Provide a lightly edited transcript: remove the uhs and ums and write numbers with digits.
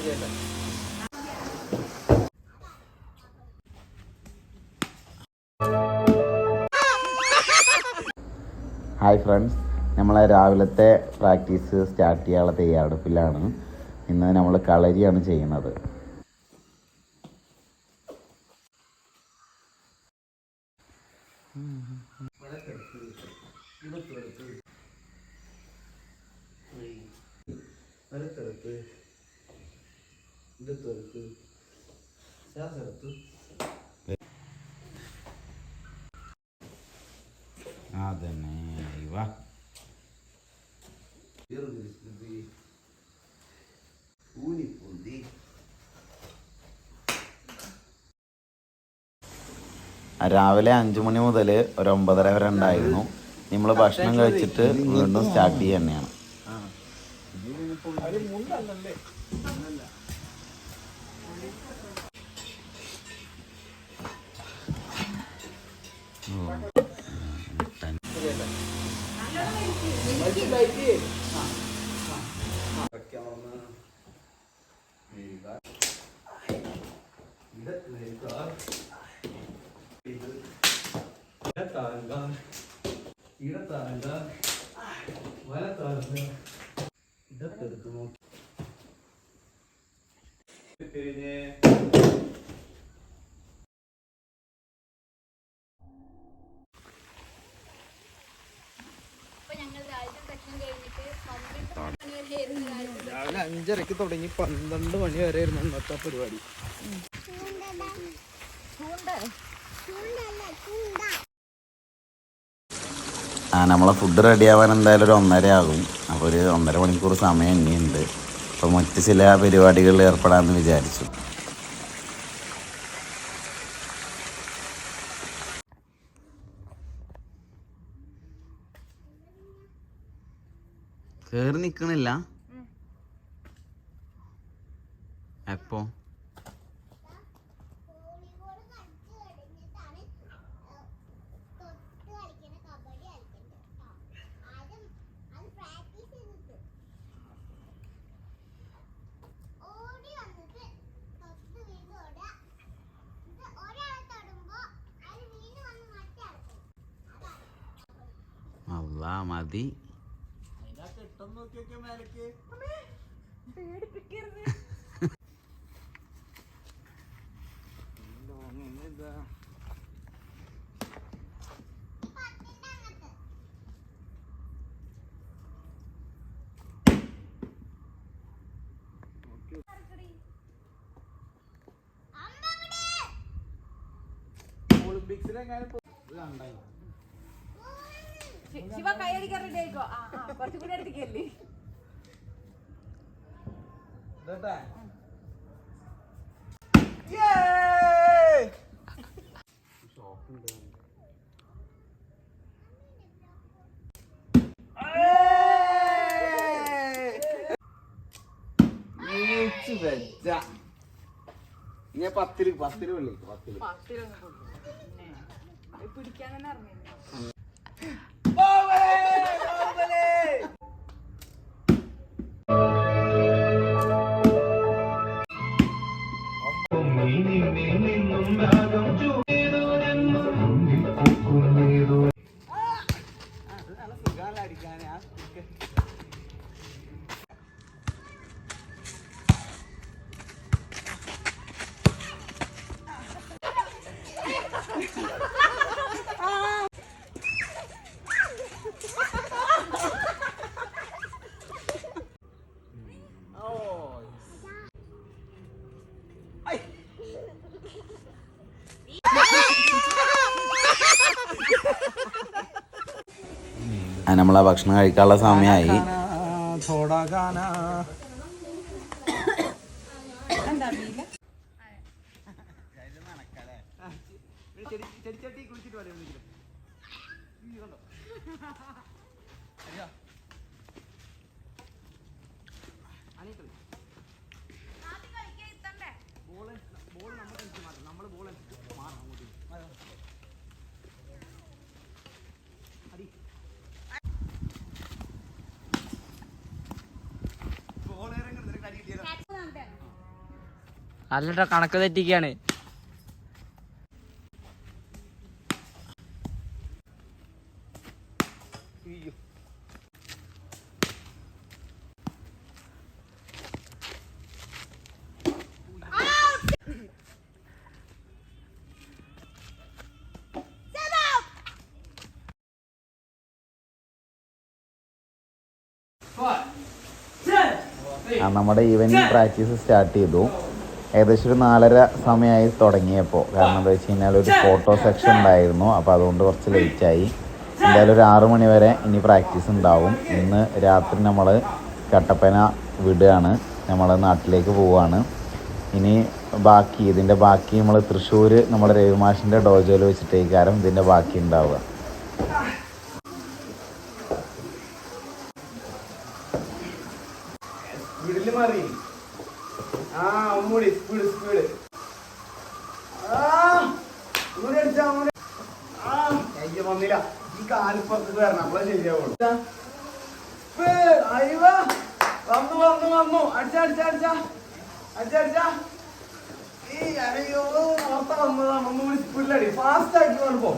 Hi friends, നമ്മളെ രാവിലത്തെ practice start ചെയ്യാനുള്ള തയ്യാറെടുപ്പിലാണ്. ഇന്ന് നമ്മൾ കളരിയാണ് ചെയ്യുന്നത്. അതന്നെ ഇവ രാവിലെ 5 മണി മുതൽ ഒരു 9:30 വരെ ഉണ്ടായിരുന്നു. നമ്മൾ ഭക്ഷണം കഴിച്ചിട്ട് വീണ്ടും സ്റ്റാർട്ട് ചെയ്യുക തന്നെയാണ്. ഇടത്തെടുത്ത് നോക്കി രാവിലെ 5:30 തുടങ്ങി 12 മണി വരെ ആയിരുന്നു ഇന്നത്തെ പരിപാടി. നമ്മളെ ഫുഡ് റെഡിയാവാൻ എന്തായാലും ഒരു 1:30 ആകും. അപ്പോൾ ഒരു 1.5 മണിക്കൂർ സമയം ഇനിയുണ്ട്. അപ്പോൾ മറ്റ് ചില പരിപാടികളിൽ ഏർപ്പെടാമെന്ന് വിചാരിച്ചു. കേറി നിക്കണില്ല. എപ്പോ അല്ലാ മതി. ഒളിമ്പിക്സിലെങ്ങാനും ശിവ കൈയടിക്കാൻ റെഡി ആയിക്കോ. കുറച്ചും കൂടി അടുത്തേക്കല്ലേ. ഇനി 10 പള്ളി പിടിക്കാൻ തന്നെ അറിഞ്ഞില്ല. നമ്മളെ ഭക്ഷണം കഴിക്കാനുള്ള സമയമായി. അല്ലട്ടോ കണക്ക് തെറ്റിക്കാണ്. നമ്മുടെ ഈവനിങ് പ്രാക്ടീസ് സ്റ്റാർട്ട് ചെയ്തു. ഏകദേശം ഒരു 4:30 സമയമായി തുടങ്ങിയപ്പോൾ. കാരണം എന്താ വെച്ച് കഴിഞ്ഞാൽ ഒരു ഫോട്ടോ സെക്ഷൻ ഉണ്ടായിരുന്നു, അപ്പോൾ അതുകൊണ്ട് കുറച്ച് ലേറ്റായി. എന്തായാലും ഒരു 6 മണി വരെ ഇനി പ്രാക്ടീസ് ഉണ്ടാവും. ഇന്ന് രാത്രി നമ്മൾ കട്ടപ്പന വിടുകയാണ്, നമ്മളെ നാട്ടിലേക്ക് പോവുകയാണ്. ഇനി ഇതിൻ്റെ ബാക്കി നമ്മൾ തൃശ്ശൂർ നമ്മുടെ രവിമാഷിൻ്റെ ഡോജോയിൽ വെച്ചിട്ടേക്കാരം ഇതിൻ്റെ ബാക്കി ഉണ്ടാവുക. വന്നില്ല ഈ കാലിപ്പുറത്ത് വരണം നമ്മളെ ശരിയാവുള്ളൂ. വന്നു വന്നു വന്നു അടിച്ച ഈ അയ്യോ നോർത്ത വന്നതാണ്. ഒന്നുകൂടി സ്പീഡിലടി, ഫാസ്റ്റ് ആക്കി കൊണ്ട് പോ.